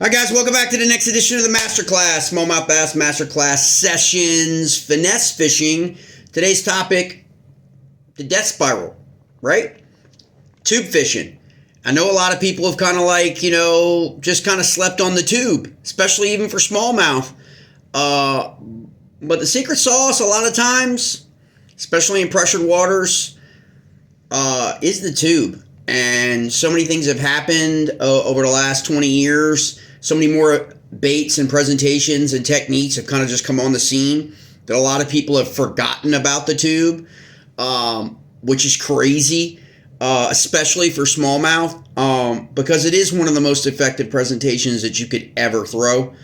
All right, guys, welcome back to the next edition of the Masterclass, Smallmouth Bass Masterclass Sessions, Finesse Fishing. Today's topic, the death spiral, right? Tube fishing. I know a lot of people have kind of just kind of slept on the tube, especially even for smallmouth. But the secret sauce a lot of times, especially in pressured waters, is the tube. And so many things have happened over the last 20 years. So many more baits and presentations and techniques have kind of just come on the scene that a lot of people have forgotten about the tube, which is crazy, especially for smallmouth, because it is one of the most effective presentations that you could ever throw.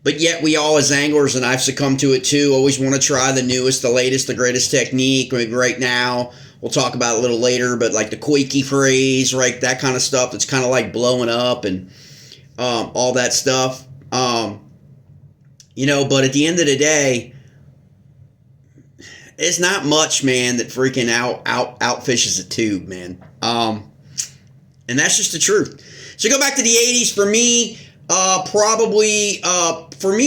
But yet we all as anglers, and I've succumbed to it too, always want to try the newest, the latest, the greatest technique. Like right now, we'll talk about it a little later, but like the quakey phrase, right? That kind of stuff that's kind of like blowing up and all that stuff. But at the end of the day, it's not much, man, that freaking outfishes a tube, man. And that's just the truth. So go back to the 80s. For me, it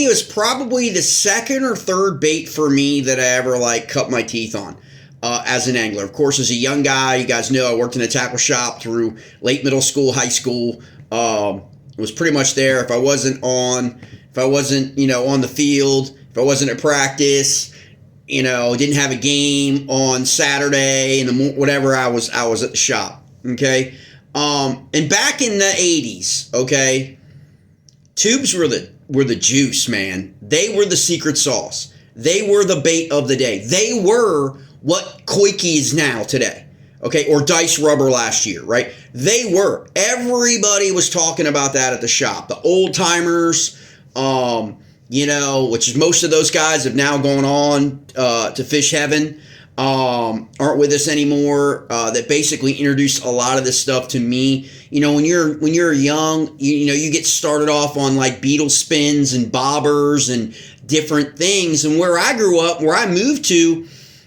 was probably the second or third bait for me that I ever cut my teeth on as an angler. Of course, as a young guy, you guys know I worked in a tackle shop through late middle school, high school. It was pretty much there. If I wasn't on the field, if I wasn't at practice, didn't have a game on Saturday and whatever, I was at the shop. Okay. And back in the 80s, okay, tubes were the juice, man. They were the secret sauce. They were the bait of the day. They were what Koike is now today. Okay, or Dice Rubber last year, right? They were. Everybody was talking about that at the shop. The old timers, which is most of those guys have now gone on to fish heaven, aren't with us anymore. That basically introduced a lot of this stuff to me. When you're young, you get started off on like beetle spins and bobbers and different things. And where I grew up, where I moved to,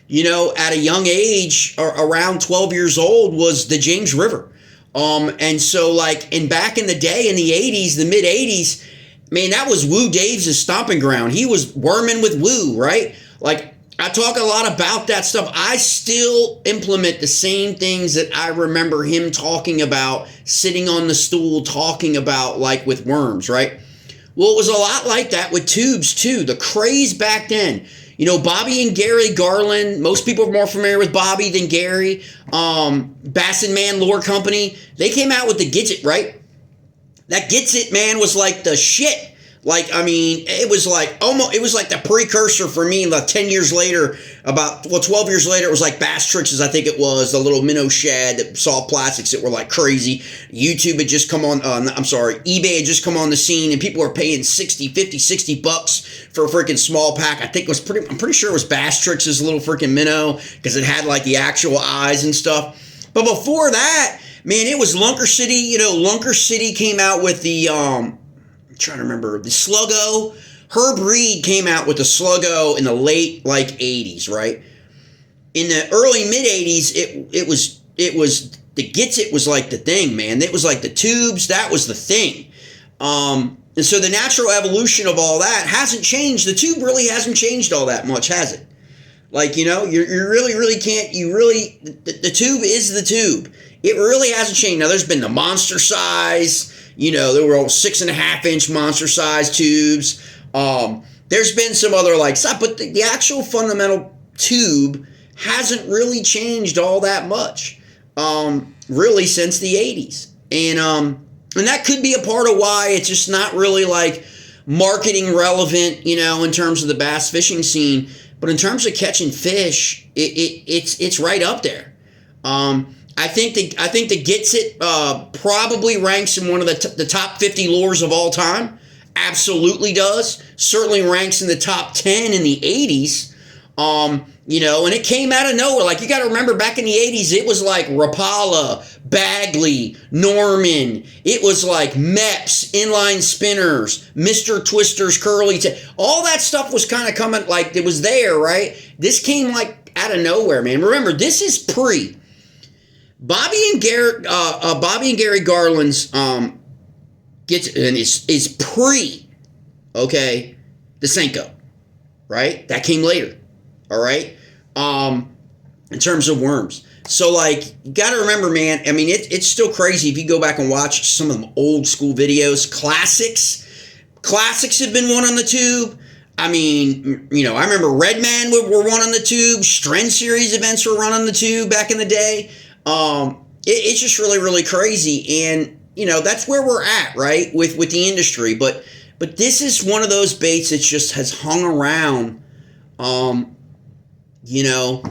at a young age, or around 12 years old, was the James River. And so and back in the day, in the 80s, the mid 80s, man, that was Woo Daves' stomping ground. He was worming with Woo, right? I talk a lot about that stuff. I still implement the same things that I remember him talking about, sitting on the stool, talking about with worms, right? Well, it was a lot like that with tubes too. The craze back then. Bobby and Gary Garland, most people are more familiar with Bobby than Gary. Bassin Man Lure Company, they came out with the Gidget, right? That Gidget, man, was like the shit. It was like the precursor for me. 10 years later, 12 years later, it was like Bass Tricks, I think it was, the little minnow shad that soft plastics that were like crazy. YouTube had just come on, eBay had just come on the scene, and people were paying $60 for a freaking small pack. I'm pretty sure it was Bass Tricks' little freaking minnow, because it had the actual eyes and stuff. But before that, man, it was Lunker City. Lunker City came out with the, trying to remember, the Sluggo. Herb Reed came out with the Sluggo in the late 80s, right? In the early mid 80s, it was the Gidget was the thing, man. It was the tubes, that was the thing. And so the natural evolution of all that hasn't changed. The tube really hasn't changed all that much, has it? You really can't, the tube is the tube. It really hasn't changed. Now, there's been the monster size. There were 6.5-inch monster size tubes. There's been some other stuff, but the actual fundamental tube hasn't really changed all that much, really, since the 80s. And that could be a part of why it's just not really marketing relevant, in terms of the bass fishing scene. But in terms of catching fish, it's right up there. I think the Gidget probably ranks in one of the top 50 lures of all time. Absolutely does. Certainly ranks in the top 10 in the 80s. And it came out of nowhere. You got to remember, back in the 80s, it was Rapala, Bagley, Norman. It was Meps, inline spinners, Mr. Twisters, curly. All that stuff was kind of coming, it was there, right? This came out of nowhere, man. Remember, this is pre. Bobby and Gary Garland's is pre, okay, the Senko, right? That came later, all right? In terms of worms. So, like, you got to remember, man, I mean, it's still crazy if you go back and watch some of them old school videos. Classics have been one on the tube. I mean, you know, I remember Redman were one on the tube. Stren Series events were run on the tube back in the day. It's just really, really crazy. And, you know, that's where we're at, right, with the industry. But this is one of those baits that just has hung around, you know,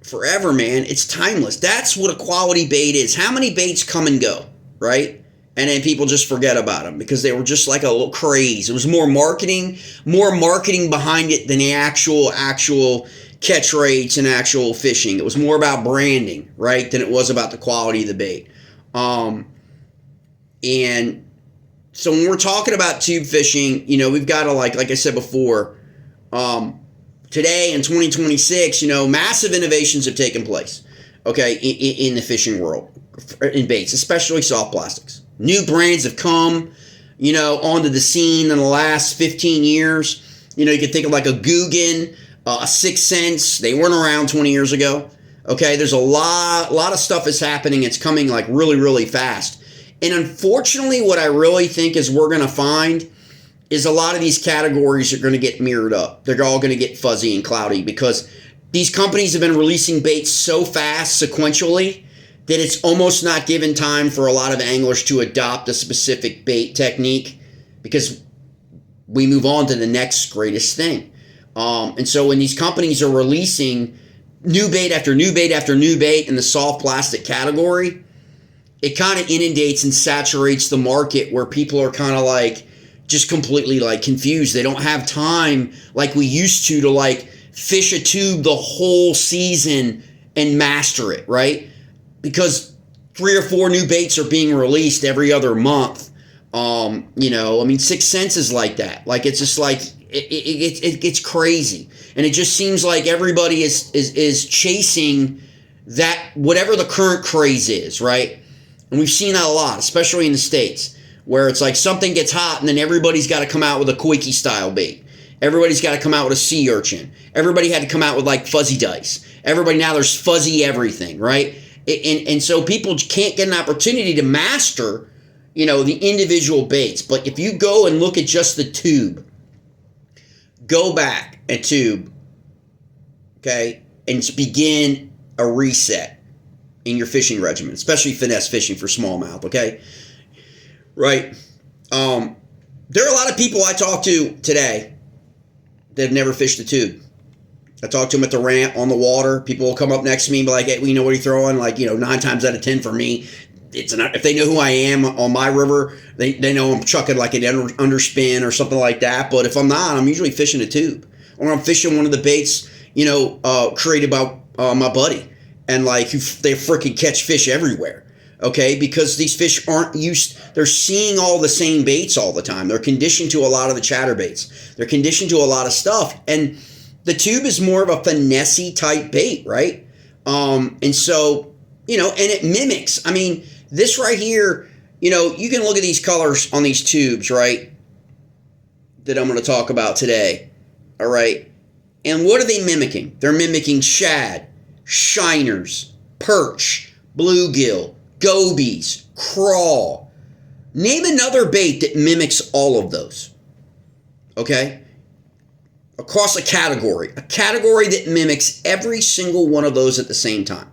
forever, man. It's timeless. That's what a quality bait is. How many baits come and go, right? And then people just forget about them because they were just like a little craze. It was more marketing behind it than the actual catch rates and actual fishing. It was more about branding, right, than it was about the quality of the bait. And so when we're talking about tube fishing, you know, we've got to, like I said before, today in 2026, you know, massive innovations have taken place, okay, in the fishing world, in baits, especially soft plastics. New brands have come, you know, onto the scene in the last 15 years. You know, you can think of like a Guggen, a 6 Sense. They weren't around 20 years ago, okay? There's a lot of stuff is happening. It's coming like really, really fast. And unfortunately, what I really think is we're going to find is a lot of these categories are going to get mirrored up. They're all going to get fuzzy and cloudy because these companies have been releasing baits so fast sequentially that it's almost not given time for a lot of anglers to adopt a specific bait technique because we move on to the next greatest thing. And so when these companies are releasing new bait after new bait after new bait in the soft plastic category, it kind of inundates and saturates the market where people are kind of like just completely like confused. They don't have time like we used to like fish a tube the whole season and master it, right? Because 3 or 4 new baits are being released every other month. You know, I mean, 6 Sense is like that. Like, it's just like, it gets crazy. And it just seems like everybody is chasing that, whatever the current craze is, right? And we've seen that a lot, especially in the States, where it's like something gets hot and then everybody's got to come out with a Koike style bait. Everybody's got to come out with a sea urchin. Everybody had to come out with like fuzzy dice. Everybody, now there's fuzzy everything, right? And so people can't get an opportunity to master, you know, the individual baits. But if you go and look at just the tube, go back a tube, okay, and begin a reset in your fishing regimen, especially finesse fishing for smallmouth, okay? Right? There are a lot of people I talk to today that have never fished a tube. I talk to them at the ramp, on the water. People will come up next to me and be like, hey, you know what are you throwing? Like, you know, 9 times out of 10 for me, it's not, if they know who I am on my river, they know I'm chucking like an underspin or something like that. But if I'm not, I'm usually fishing a tube. Or I'm fishing one of the baits, you know, created by my buddy. And like, they freaking catch fish everywhere. Okay, because these fish aren't used, they're seeing all the same baits all the time. They're conditioned to a lot of the chatterbaits. They're conditioned to a lot of stuff. And the tube is more of a finesse type bait, right? And so, you know, and it mimics. I mean, this right here, you know, you can look at these colors on these tubes, right? That I'm going to talk about today. All right. And what are they mimicking? They're mimicking shad, shiners, perch, bluegill, gobies, crawl. Name another bait that mimics all of those. Okay? Across a category that mimics every single one of those at the same time.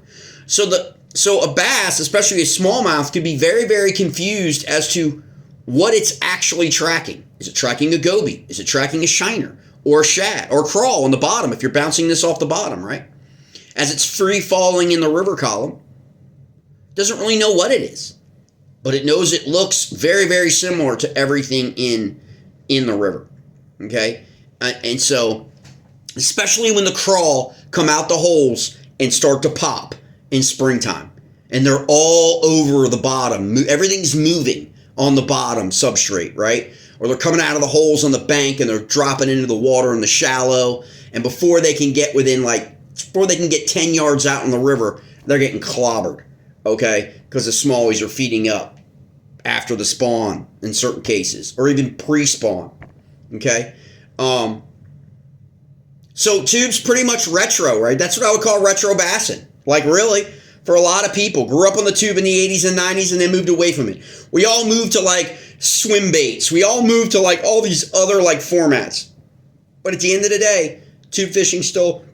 So a bass, especially a smallmouth, could be very, very confused as to what it's actually tracking. Is it tracking a goby? Is it tracking a shiner or a shad or crawl on the bottom if you're bouncing this off the bottom, right? As it's free falling in the river column, doesn't really know what it is, but it knows it looks very, very similar to everything in the river, okay? And so, especially when the crawl come out the holes and start to pop in springtime, and they're all over the bottom, everything's moving on the bottom substrate, right? Or they're coming out of the holes on the bank and they're dropping into the water in the shallow, and before they can get 10 yards out in the river, they're getting clobbered, okay? Because the smallies are feeding up after the spawn in certain cases, or even pre-spawn. Okay? So tubes pretty much retro, right? That's what I would call retro bassin. Like really, for a lot of people, grew up on the tube in the 80s and 90s and then moved away from it. We all moved to like swim baits. We all moved to like all these other like formats. But at the end of the day, tube fishing still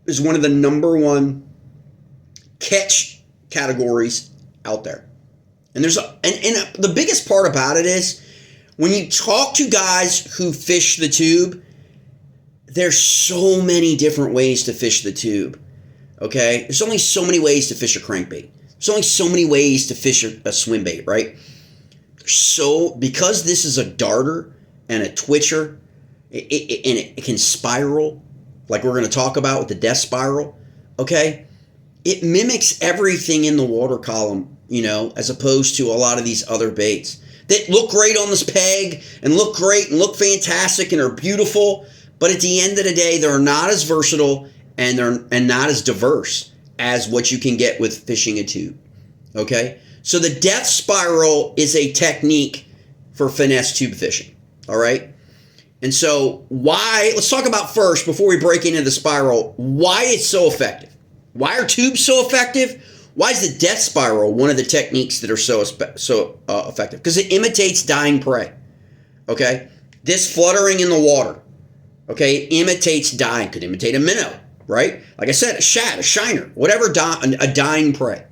is one of the number one catch categories out there. And there's the biggest part about it is when you talk to guys who fish the tube, there's so many different ways to fish the tube. Okay? There's only so many ways to fish a crankbait. There's only so many ways to fish a swim bait, right? Because this is a darter and a twitcher, and it can spiral, like we're going to talk about with the death spiral, okay? It mimics everything in the water column, as opposed to a lot of these other baits that look great on this peg and look great and look fantastic and are beautiful, but at the end of the day, they're not as versatile and they're not as diverse as what you can get with fishing a tube, okay? So the death spiral is a technique for finesse tube fishing, all right? And so let's talk about first, before we break into the spiral, why it's so effective. Why are tubes so effective? Why is the death spiral one of the techniques that are so effective? Because it imitates dying prey, okay? This fluttering in the water, okay, it imitates dying. Could imitate a minnow, right? Like I said, a shad, a shiner, whatever, a dying prey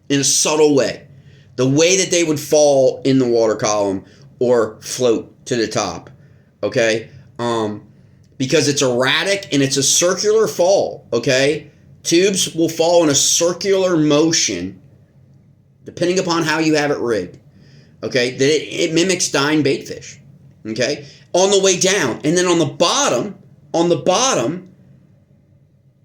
in a subtle way. The way that they would fall in the water column or float to the top, okay? Because it's erratic and it's a circular fall, okay? Tubes will fall in a circular motion depending upon how you have it rigged, okay? That it mimics dying bait fish, okay? On the way down. And then on the bottom,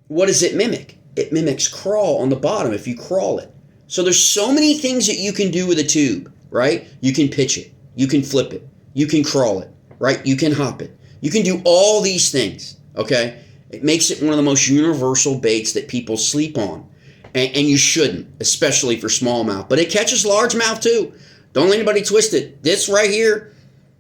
what does it mimic? It mimics crawl on the bottom if you crawl it. So there's so many things that you can do with a tube, right? You can pitch it. You can flip it. You can crawl it, right? You can hop it. You can do all these things, okay? It makes it one of the most universal baits that people sleep on. And you shouldn't, especially for smallmouth. But it catches largemouth too. Don't let anybody twist it. This right here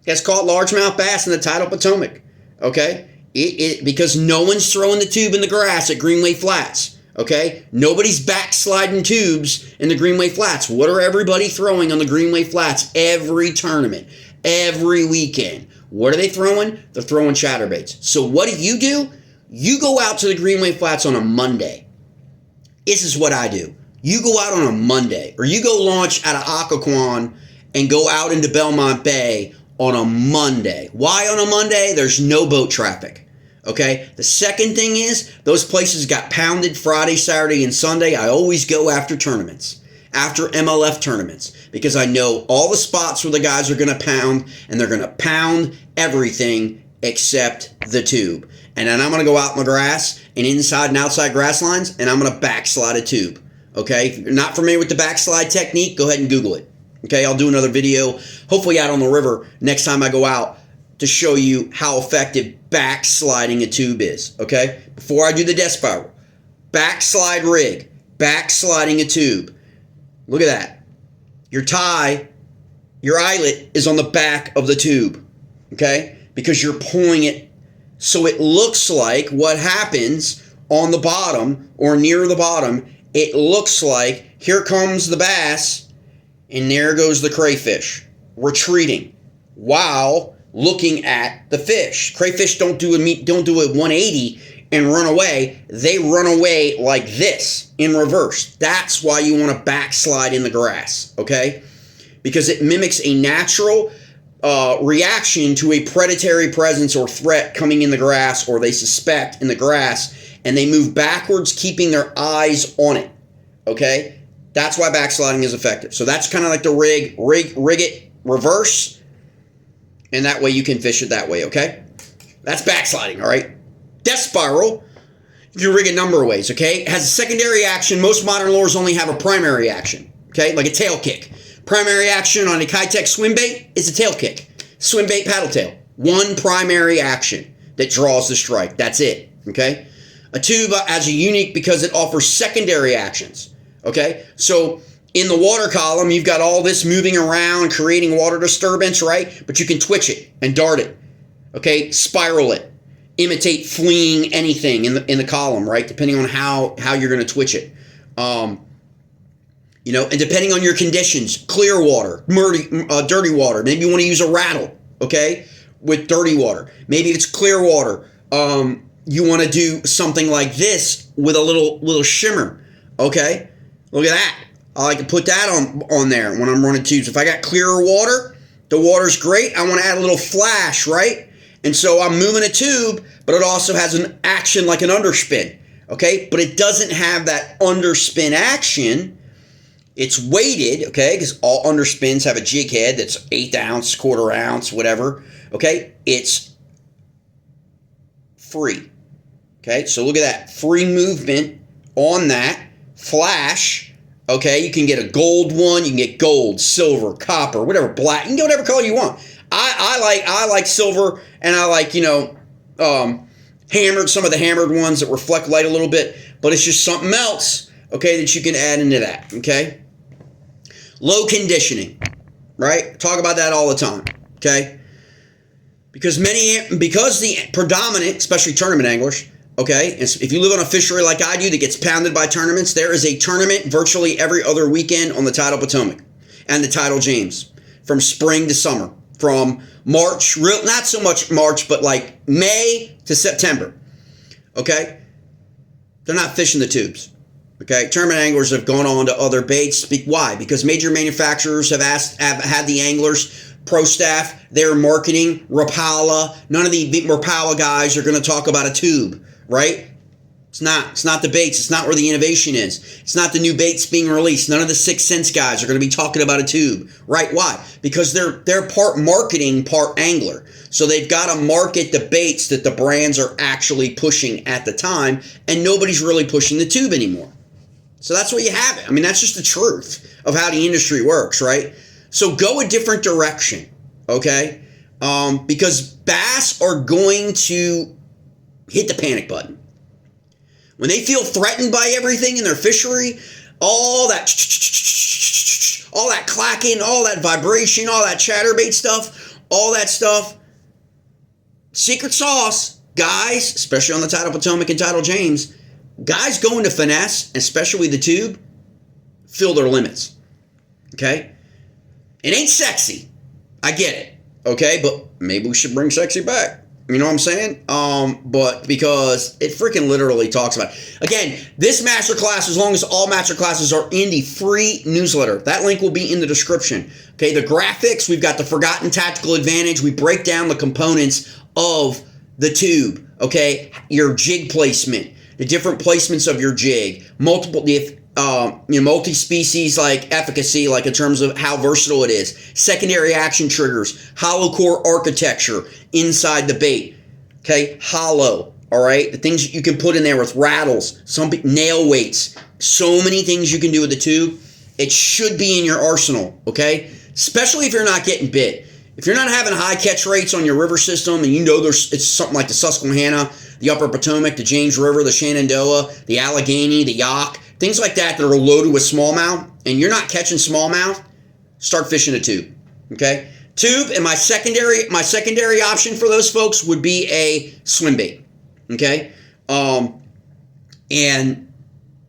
gets caught largemouth bass in the tidal Potomac, okay? Because no one's throwing the tube in the grass at Greenway Flats. Okay? Nobody's backsliding tubes in the Greenway Flats. What are everybody throwing on the Greenway Flats every tournament, every weekend? What are they throwing? They're throwing chatterbaits. So what do? You go out to the Greenway Flats on a Monday. This is what I do. You go out on a Monday, or you go launch out of Occoquan and go out into Belmont Bay on a Monday. Why on a Monday? There's no boat traffic. Okay, the second thing is those places got pounded Friday, Saturday, and Sunday. I always go after tournaments, after MLF tournaments, because I know all the spots where the guys are going to pound, and they're going to pound everything except the tube. And then I'm going to go out in the grass and inside and outside grass lines, and I'm going to backslide a tube. Okay, if you're not familiar with the backslide technique, go ahead and Google it. Okay, I'll do another video, hopefully out on the river next time I go out, to show you how effective backsliding a tube is, okay? Before I do the death spiral, backslide rig, backsliding a tube. Look at that. Your eyelet is on the back of the tube, okay? Because you're pulling it so it looks like what happens on the bottom or near the bottom. It looks like here comes the bass and there goes the crayfish retreating while looking at the fish. Crayfish don't do a 180 and run away. They run away like this in reverse. That's why you want to backslide in the grass, okay? Because it mimics a natural reaction to a predatory presence or threat coming in the grass, or they suspect in the grass, and they move backwards, keeping their eyes on it, okay? That's why backsliding is effective. So that's kind of like the rig it, reverse, and that way you can fish it that way, okay? That's backsliding, all right? Death spiral, you can rig a number of ways, okay? It has a secondary action. Most modern lures only have a primary action, okay? Like a tail kick. Primary action on a Kitech swim bait is a tail kick. Swim bait paddle tail. One primary action that draws the strike. That's it, okay? A tube has a unique because it offers secondary actions, okay? So In the water column, you've got all this moving around, creating water disturbance, right? But you can twitch it and dart it, okay? Spiral it, imitate fleeing anything in the column, right? Depending on how you're going to twitch it. You know, and depending on your conditions, clear water, dirty water. Maybe you want to use a rattle, okay, with dirty water. Maybe it's clear water. You want to do something like this with a little shimmer, okay? Look at that. I like to put that on there when I'm running tubes. If I got clearer water, the water's great. I want to add a little flash, right? And so I'm moving a tube, but it also has an action like an underspin, okay? But it doesn't have that underspin action. It's weighted, okay, because all underspins have a jig head that's 1/8 ounce, 1/4 ounce, whatever, okay? It's free, okay? So look at that. Free movement on that. Flash, okay? You can get a gold one. You can get gold, silver, copper, whatever, black. You can get whatever color you want. I like silver, and I like, you know, hammered, some of the hammered ones that reflect light a little bit, but it's just something else, okay, that you can add into that, okay? Low conditioning, right? Talk about that all the time, okay? Because the predominant, especially tournament anglers, okay, if you live on a fishery like I do that gets pounded by tournaments, there is a tournament virtually every other weekend on the tidal Potomac and the tidal James from spring to summer. From March, not so much March, but like May to September, okay? They're not fishing the tubes, okay? Tournament anglers have gone on to other baits. Why? Because major manufacturers have had the anglers, pro staff, they're marketing Rapala. None of the Rapala guys are going to talk about a tube, right? It's not the baits. It's not where the innovation is. It's not the new baits being released. None of the 6 Sense guys are going to be talking about a tube, right? Why? Because they're part marketing, part angler. So they've got to market the baits that the brands are actually pushing at the time, and nobody's really pushing the tube anymore. So that's what you have. I mean, that's just the truth of how the industry works, right? So go a different direction, okay? Because bass are going to hit the panic button. When they feel threatened by everything in their fishery, all that clacking, all that vibration, all that chatterbait stuff, all that stuff, secret sauce, guys, especially on the tidal Potomac and tidal James, guys go into Finesse, especially the tube, feel their limits, okay? It ain't sexy. I get it, okay? But maybe we should bring sexy back. You know what I'm saying? But because it freaking literally talks about it. Again, this masterclass, as long as all masterclasses are in the free newsletter, that link will be in the description. Okay, the graphics, we've got the Forgotten Tactical Advantage. We break down the components of the tube, okay? Your jig placement, the different placements of your jig, multi-species like efficacy, like in terms of how versatile it is, secondary action triggers, hollow core architecture inside the bait, okay, hollow, all right, the things that you can put in there with rattles, some nail weights, so many things you can do with the tube. It should be in your arsenal, okay, especially if you're not getting bit. If you're not having high catch rates on your river system, and you know it's something like the Susquehanna, the Upper Potomac, the James River, the Shenandoah, the Allegheny, the Yaak, things like that are loaded with smallmouth, and you're not catching smallmouth, start fishing a tube, okay? Tube, and my secondary option for those folks would be a swim bait, okay? And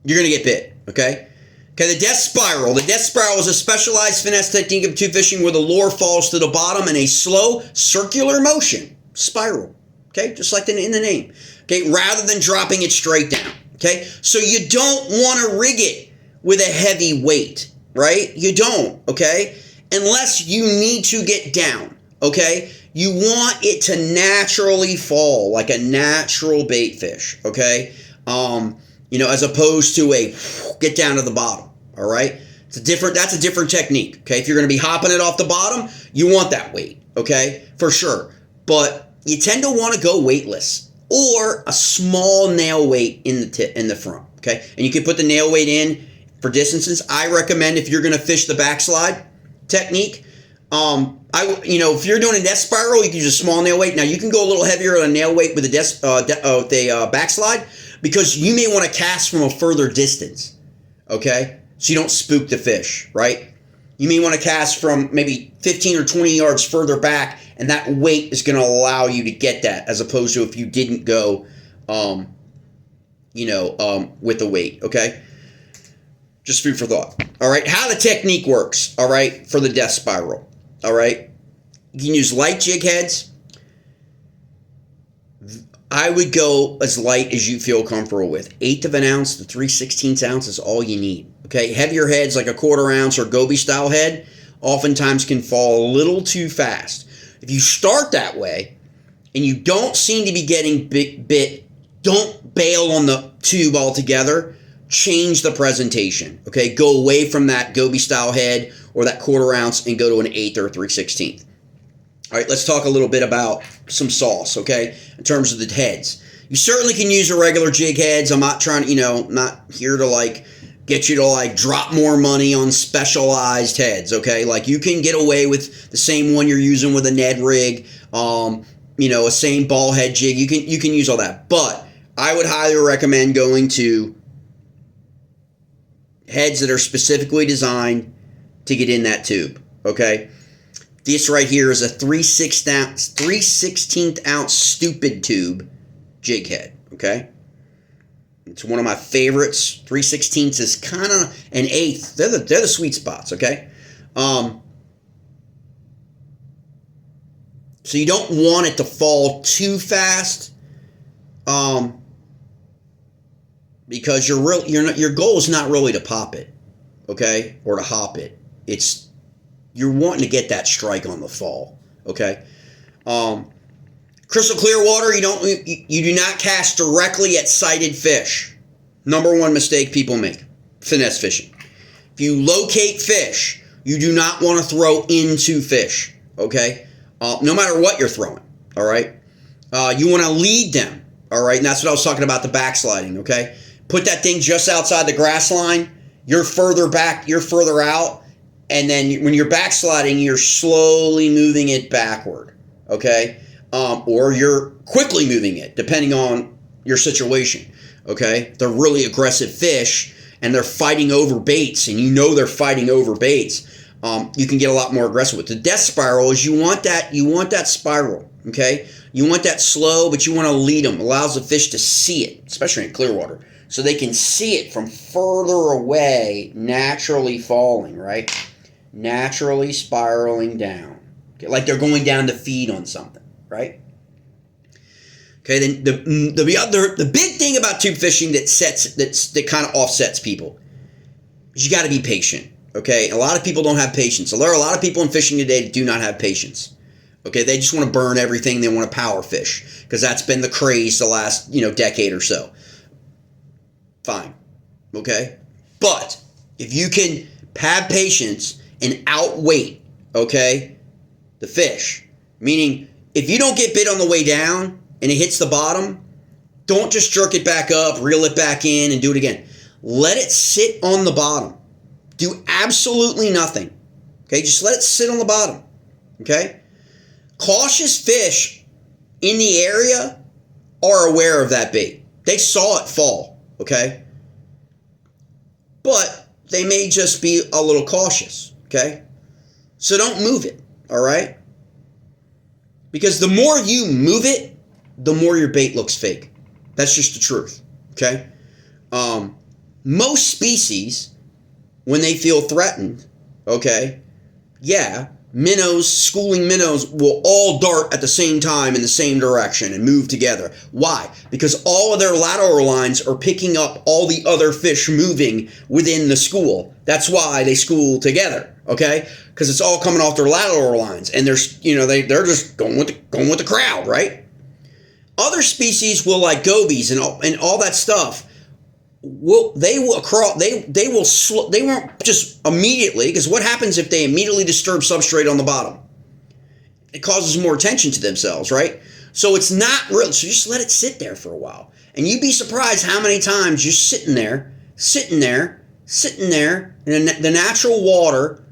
you're going to get bit, okay? Okay, the death spiral. The death spiral is a specialized finesse technique of tube fishing where the lure falls to the bottom in a slow circular motion, spiral, okay? Just like in the name, okay? Rather than dropping it straight down. Okay, so you don't want to rig it with a heavy weight, right? You don't, okay? Unless you need to get down, okay? You want it to naturally fall like a natural bait fish, okay? As opposed to a get down to the bottom, all right? That's a different technique, okay? If you're going to be hopping it off the bottom, you want that weight, okay? For sure. But you tend to want to go weightless, or a small nail weight in the front, okay? And you can put the nail weight in for distances. I recommend, if you're going to fish the backslide technique, if you're doing a death spiral, you can use a small nail weight. Now you can go a little heavier on a nail weight with the backslide, because you may want to cast from a further distance, okay? so you don't spook the fish, right? You may want to cast from maybe 15 or 20 yards further back, and that weight is going to allow you to get that, as opposed to if you didn't go, with the weight, okay? Just food for thought. All right, how the technique works, all right, for the death spiral, all right? You can use light jig heads. I would go as light as you feel comfortable with. 1/8 of an ounce to 3/16 ounce is all you need, okay? Heavier heads like a 1/4 ounce or goby style head oftentimes can fall a little too fast. If you start that way and you don't seem to be getting bit, don't bail on the tube altogether. Change the presentation, okay? Go away from that goby style head or that 1/4 ounce and go to an 1/8 or 3/16. All right, let's talk a little bit about some sauce, okay, in terms of the heads. You certainly can use a regular jig heads. I'm not trying to, not here to, like, get you to, like, drop more money on specialized heads, okay? Like, you can get away with the same one you're using with a Ned rig, a same ball head jig. You can use all that. But I would highly recommend going to heads that are specifically designed to get in that tube, okay? This right here is a 3/16 ounce stupid tube jig head, okay? It's one of my favorites. 3/16 is kind of an 1/8. They're the sweet spots, okay? So you don't want it to fall too fast, because your goal is not really to pop it, okay, or to hop it. You're wanting to get that strike on the fall, okay? Crystal clear water, you do not cast directly at sighted fish. Number one mistake people make, finesse fishing. If you locate fish, you do not want to throw into fish, okay? No matter what you're throwing, all right? You want to lead them, all right? And that's what I was talking about, the backsliding, okay? Put that thing just outside the grass line. You're further back, you're further out. And then when you're backsliding, you're slowly moving it backward, okay? Or you're quickly moving it, depending on your situation, okay? They're really aggressive fish, and they're fighting over baits, and they're fighting over baits. You can get a lot more aggressive with the death spiral. Is you want that spiral, okay? You want that slow, but you want to lead them. Allows the fish to see it, especially in clear water, so they can see it from further away, naturally falling, right? Naturally spiraling down, okay? Like they're going down to feed on something, right? Okay, then the big thing about tube fishing that kind of offsets people is you got to be patient, okay? A lot of people don't have patience. So there are a lot of people in fishing today that do not have patience, okay? They just want to burn everything. They want to power fish because that's been the craze the last decade or so. Fine, okay? But if you can have patience and outweight, okay, the fish. Meaning, if you don't get bit on the way down and it hits the bottom, don't just jerk it back up, reel it back in, and do it again. Let it sit on the bottom. Do absolutely nothing. Okay, just let it sit on the bottom. Okay? Cautious fish in the area are aware of that bait. They saw it fall. Okay? But they may just be a little cautious. Okay? So don't move it, all right? Because the more you move it, the more your bait looks fake. That's just the truth, okay? Most species, when they feel threatened, okay, schooling minnows will all dart at the same time in the same direction and move together. Why? Because all of their lateral lines are picking up all the other fish moving within the school. That's why they school together, okay? Because it's all coming off their lateral lines, and they're just going with the crowd, right? Other species will, like gobies and all that stuff. They won't just immediately, because what happens if they immediately disturb substrate on the bottom? It causes more attention to themselves, right? So it's not real. So just let it sit there for a while. And you'd be surprised how many times you're sitting there, and the natural water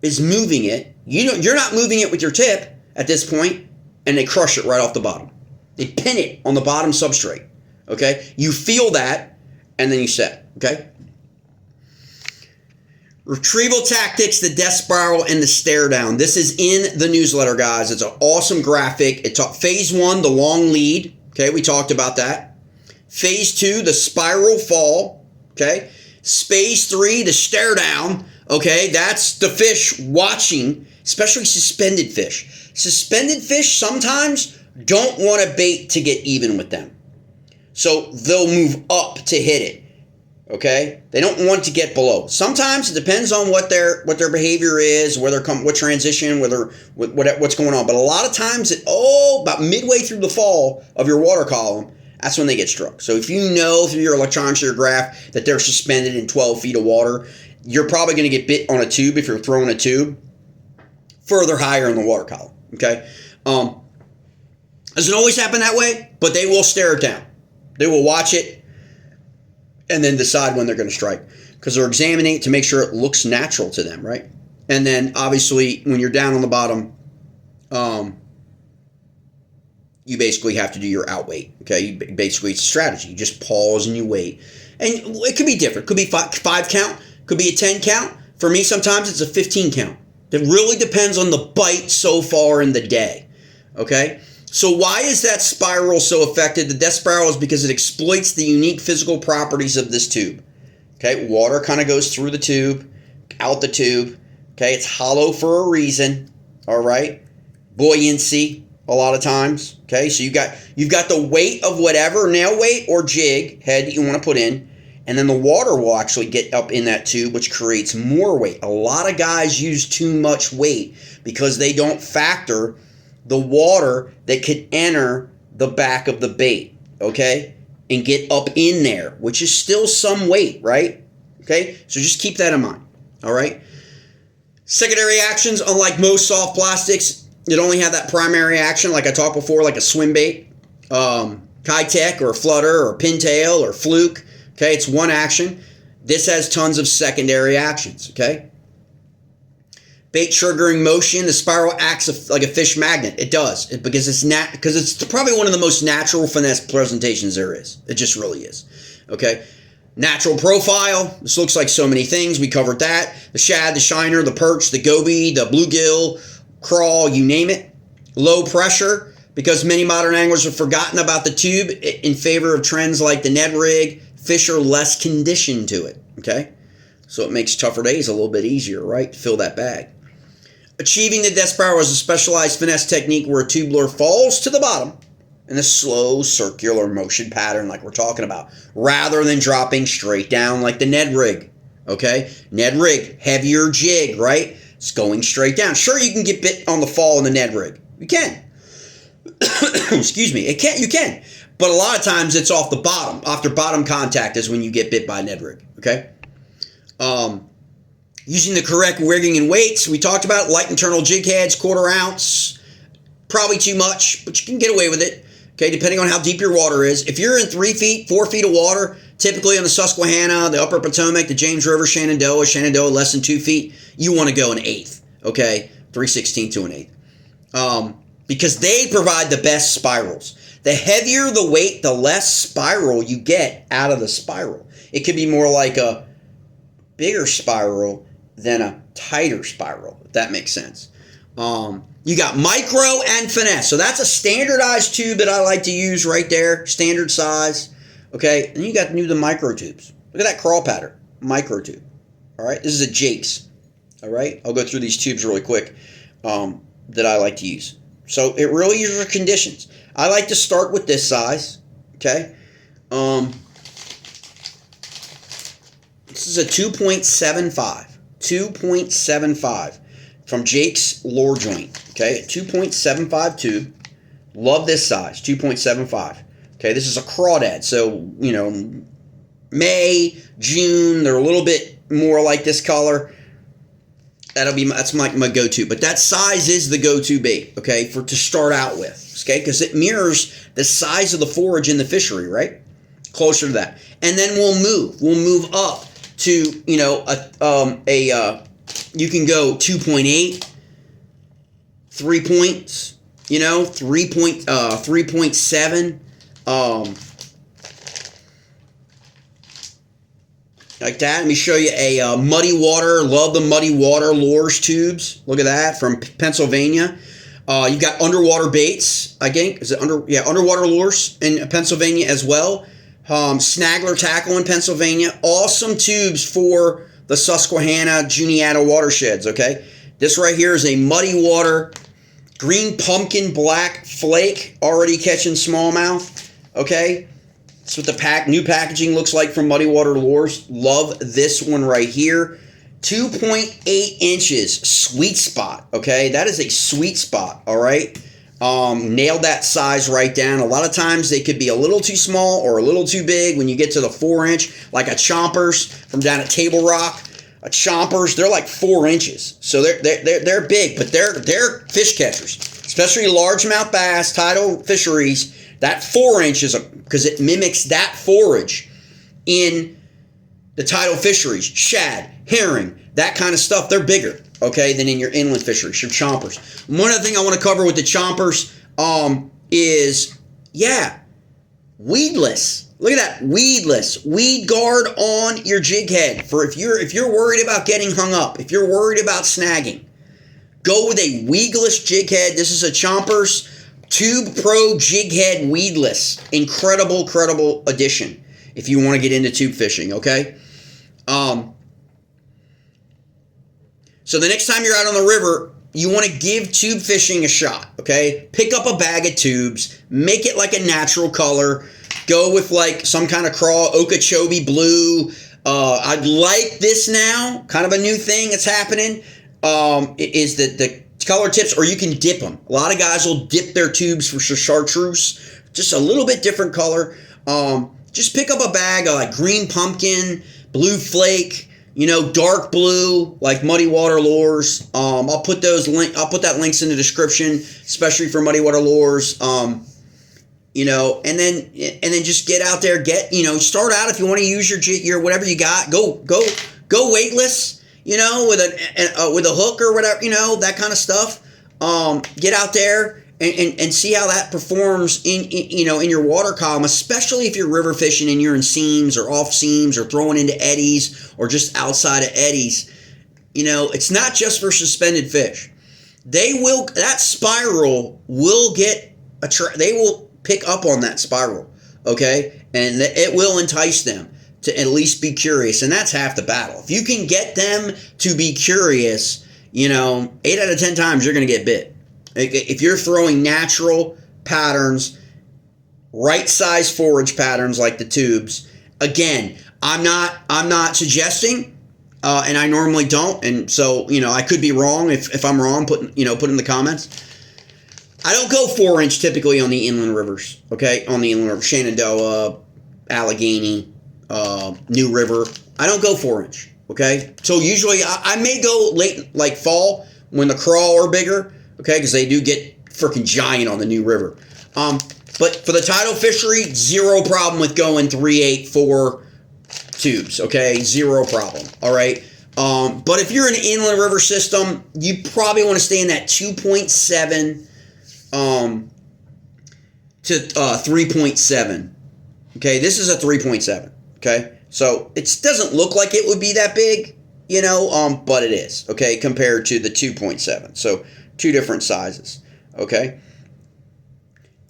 is moving it. You're not moving it with your tip at this point, and they crush it right off the bottom. They pin it on the bottom substrate, okay? You feel that, and then you set, okay? Retrieval tactics, the death spiral, and the stare down. This is in the newsletter, guys. It's an awesome graphic. It taught phase 1, the long lead. Okay, we talked about that. Phase 2, the spiral fall. Okay. Phase 3, the stare down. Okay, that's the fish watching, especially suspended fish. Suspended fish sometimes don't want a bait to get even with them. So they'll move up to hit it. Okay, they don't want to get below. Sometimes it depends on what their behavior is, what transition, what's going on. But a lot of times, about midway through the fall of your water column, that's when they get struck. So if you know through your electronics or your graph that they're suspended in 12 feet of water, you're probably going to get bit on a tube if you're throwing a tube further higher in the water column. Okay, doesn't always happen that way, but they will stare it down. They will watch it and then decide when they're going to strike, because they're examining it to make sure it looks natural to them, right? And then obviously when you're down on the bottom, you basically have to do your outweight. Okay, basically it's a strategy. You just pause and you wait, and it could be different. It could be five count, could be a 10 count. For me, sometimes it's a 15 count. It really depends on the bite so far in the day. Okay. So why is that spiral so effective? The death spiral is because it exploits the unique physical properties of this tube. Okay, water kind of goes through the tube, out the tube. Okay, it's hollow for a reason. All right, buoyancy a lot of times. Okay, so you've got the weight of whatever nail weight or jig head that you want to put in, and then the water will actually get up in that tube, which creates more weight. A lot of guys use too much weight because they don't factor the water that could enter the back of the bait, okay, and get up in there, which is still some weight, right? Okay, so just keep that in mind, all right? Secondary actions, unlike most soft plastics, it only have that primary action, like I talked before, like a swim bait, Kitech or flutter or pintail or fluke, okay? It's one action. This has tons of secondary actions, okay? Bait triggering motion, the spiral acts like a fish magnet. It does, because it's probably one of the most natural finesse presentations there is. It just really is. Okay, natural profile. This looks like so many things. We covered that. The shad, the shiner, the perch, the goby, the bluegill, crawl, you name it. Low pressure, because many modern anglers have forgotten about the tube in favor of trends like the Ned rig. Fish are less conditioned to it. Okay, so it makes tougher days a little bit easier, right? To fill that bag. Achieving the death spiral is a specialized finesse technique where a tube lure falls to the bottom in a slow circular motion pattern like we're talking about, rather than dropping straight down like the Ned rig. Okay? Ned rig, heavier jig, right? It's going straight down. Sure, you can get bit on the fall in the Ned rig. You can. Excuse me. You can. But a lot of times it's off the bottom. After bottom contact is when you get bit by a Ned rig. Okay? Using the correct rigging and weights, we talked about light internal jig heads, 1/4 ounce, probably too much, but you can get away with it, okay, depending on how deep your water is. If you're in 3 feet, 4 feet of water, typically on the Susquehanna, the Upper Potomac, the James River, Shenandoah less than 2 feet, you want to go an eighth, okay, 3/16 to an eighth, because they provide the best spirals. The heavier the weight, the less spiral you get out of the spiral. It could be more like a bigger spiral than a tighter spiral, if that makes sense. You got micro and finesse. So that's a standardized tube that I like to use right there, standard size. Okay, and you got the micro tubes. Look at that crawl pattern, micro tube. All right, this is a Jake's. All right, I'll go through these tubes really quick that I like to use. So it really is your conditions. I like to start with this size. Okay. This is a 2.75 from Jake's Lure Joint. Okay, 2.75 tube. Love this size, 2.75. Okay, this is a crawdad. So, May, June, they're a little bit more like this color. That's my go-to. But that size is the go-to bait, okay, to start out with. Okay, because it mirrors the size of the forage in the fishery, right? Closer to that. And then we'll move up to, you can go 2.8, 3 points, 3.7, like that. Let me show you a Muddy Water. Love the Muddy Water lures tubes. Look at that, from Pennsylvania. You've got underwater baits, I think. Is it underwater lures in Pennsylvania as well. Snagler Tackle in Pennsylvania. Awesome tubes for the Susquehanna, Juniata watersheds, okay? This right here is a Muddy Water green pumpkin black flake, already catching smallmouth, okay? That's what the new packaging looks like from Muddy Water Lures. Love this one right here. 2.8 inches, sweet spot, okay? That is a sweet spot, all right? Nailed that size right down. A lot of times they could be a little too small or a little too big when you get to the 4-inch, like a Chompers from down at Table Rock. A Chompers, they're like 4 inches. So they're big, but they're fish catchers, especially largemouth bass, tidal fisheries. That 4 inches, because it mimics that forage in the tidal fisheries, shad, herring, that kind of stuff. They're bigger, okay, than in your inland fisheries, your Chompers. One other thing I want to cover with the Chompers is, weedless. Look at that, weedless. Weed guard on your jig head. For if you're worried about getting hung up, if you're worried about snagging, go with a weedless jig head. This is a Chompers Tube Pro Jig Head Weedless. Incredible addition if you want to get into tube fishing, okay? So the next time you're out on the river, you want to give tube fishing a shot, okay? Pick up a bag of tubes, make it like a natural color, go with like some kind of craw, Okeechobee blue. I'd like this now, kind of a new thing that's happening, is the color tips, or you can dip them. A lot of guys will dip their tubes for chartreuse, just a little bit different color. Just pick up a bag of like green pumpkin, blue flake, dark blue, like Muddy Water Lures. I'll put that links in the description, especially for Muddy Water Lures. And then just get out there, start out if you want to use your whatever you got. Go weightless, with a hook or whatever, that kind of stuff. Get out there and see how that performs in your water column, especially if you're river fishing and you're in seams or off seams or throwing into eddies or just outside of eddies. It's not just for suspended fish. That spiral will they will pick up on that spiral, okay? And it will entice them to at least be curious, and that's half the battle. If you can get them to be curious, 8 out of 10 times you're going to get bit. If you're throwing natural patterns, right size forage patterns like the tubes, again, I'm not suggesting, and I normally don't, and so I could be wrong. If I'm wrong, put in the comments. I don't go 4-inch typically on the inland rivers. Okay, on the inland river, Shenandoah, Allegheny, New River. I don't go 4-inch. Okay, so usually I may go late, like fall, when the crawl are bigger. Okay, because they do get freaking giant on the New River. But for the tidal fishery, zero problem with going 3/8, 4 tubes. Okay, zero problem. All right. But if you're in an inland river system, you probably want to stay in that 2.7 to 3.7. Okay, this is a 3.7. Okay, so it doesn't look like it would be that big, but it is. Okay, compared to the 2.7. So 2 different sizes, okay?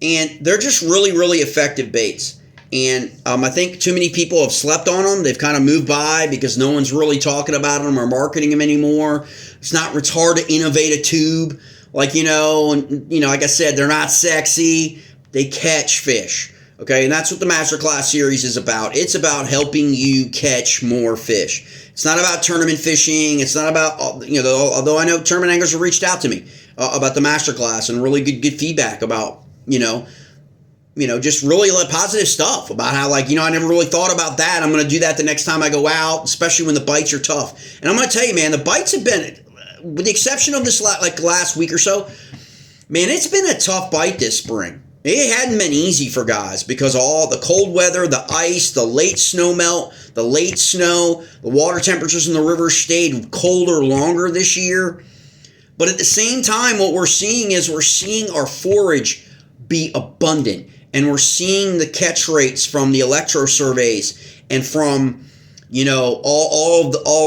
And they're just really effective baits. And I think too many people have slept on them. They've kind of moved by because no one's really talking about them or marketing them anymore. It's hard to innovate a tube. Like, like I said, they're not sexy. They catch fish, okay? And that's what the Masterclass series is about. It's about helping you catch more fish. It's not about tournament fishing. It's not about, although I know tournament anglers have reached out to me about the Masterclass and really good feedback about, just really positive stuff about how, I never really thought about that. I'm going to do that the next time I go out, especially when the bites are tough. And I'm going to tell you, man, the bites have been, with the exception of this last week or so, man, it's been a tough bite this spring. It hadn't been easy for guys because of all the cold weather, the ice, the late snow melt, the late snow, the water temperatures in the river stayed colder longer this year. But at the same time, what we're seeing our forage be abundant. And we're seeing the catch rates from the electro surveys and from You know, all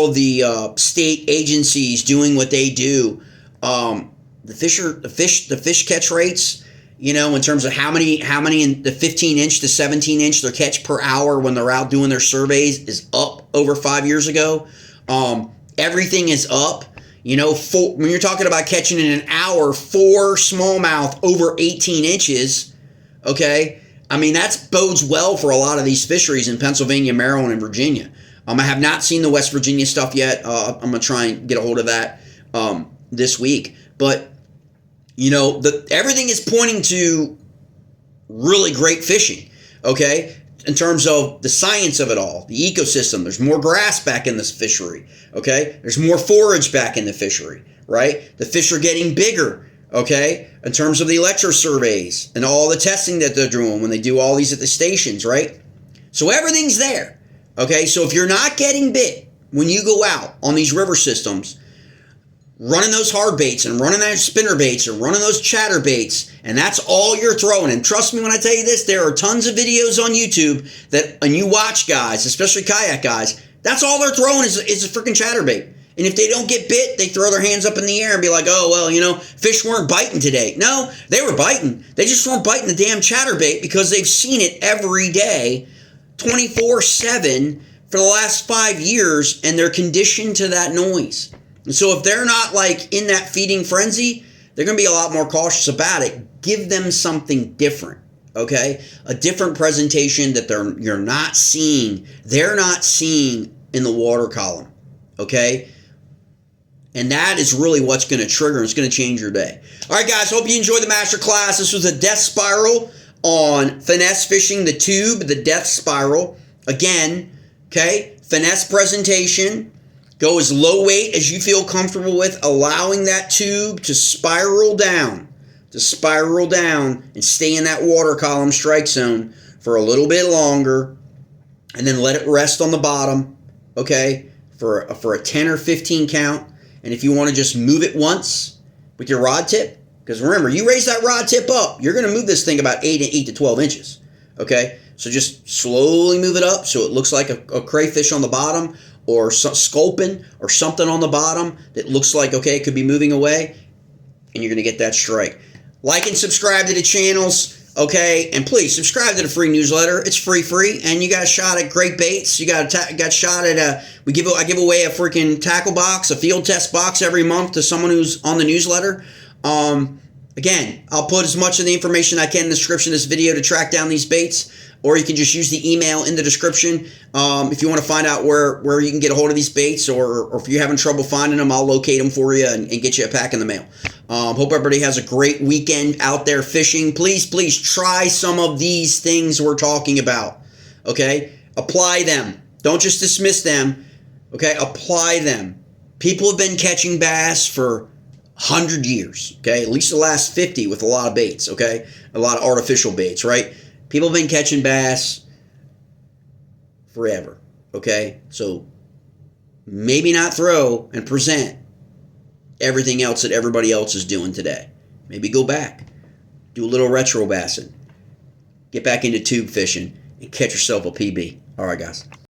of the state agencies doing what they do. The fish catch rates, you know, in terms of how many in the 15-inch to 17-inch their catch per hour when they're out doing their surveys is up over 5 years ago. Everything is up. You know, when you're talking about catching in an hour 4 smallmouth over 18 inches, okay, I mean, that bodes well for a lot of these fisheries in Pennsylvania, Maryland, and Virginia. I have not seen the West Virginia stuff yet. I'm going to try and get a hold of that this week. But, you know, everything is pointing to really great fishing, okay, in terms of the science of it all, the ecosystem. There's more grass back in this fishery, okay? There's more forage back in the fishery, right? The fish are getting bigger, okay, in terms of the electrosurveys and all the testing that they're doing when they do all these at the stations, right? So everything's there. Okay, so if you're not getting bit when you go out on these river systems, running those hard baits and running those spinner baits and running those chatter baits, and that's all you're throwing. And trust me when I tell you this, there are tons of videos on YouTube and you watch guys, especially kayak guys, that's all they're throwing is a freaking chatter bait. And if they don't get bit, they throw their hands up in the air and be like, oh, well, you know, fish weren't biting today. No, they were biting. They just weren't biting the damn chatter bait because they've seen it every day 24/7 for the last 5 years, and they're conditioned to that noise. And so if they're not like in that feeding frenzy, they're going to be a lot more cautious about it. Give them something different, okay? A different presentation that you're not seeing. They're not seeing in the water column, okay? And that is really what's going to trigger. It's going to change your day. All right, guys, hope you enjoyed the masterclass. This was a death spiral on finesse fishing, the tube, the death spiral. Again, okay, finesse presentation. Go as low weight as you feel comfortable with, allowing that tube to spiral down and stay in that water column strike zone for a little bit longer, and then let it rest on the bottom, okay, for a 10 or 15 count. And if you want to just move it once with your rod tip, because remember, you raise that rod tip up, you're going to move this thing about 8 to 12 inches, okay? So just slowly move it up so it looks like a crayfish on the bottom or sculpin or something on the bottom that looks like, okay, it could be moving away, and you're going to get that strike. Like and subscribe to the channels, okay? And please subscribe to the free newsletter. It's free, and you got a shot at great baits. You got a shot at I give away a freaking tackle box, a field test box every month to someone who's on the newsletter. Again, I'll put as much of the information I can in the description of this video to track down these baits, or you can just use the email in the description. If you want to find out where you can get a hold of these baits, or if you're having trouble finding them, I'll locate them for you and get you a pack in the mail. Hope everybody has a great weekend out there fishing. Please try some of these things we're talking about, okay? Apply them. Don't just dismiss them, okay? Apply them. People have been catching bass for 100 years, okay? At least the last 50 with a lot of baits, okay? A lot of artificial baits, right? People have been catching bass forever, okay? So maybe not throw and present everything else that everybody else is doing today. Maybe go back, do a little retro bassing, get back into tube fishing, and catch yourself a PB. All right, guys.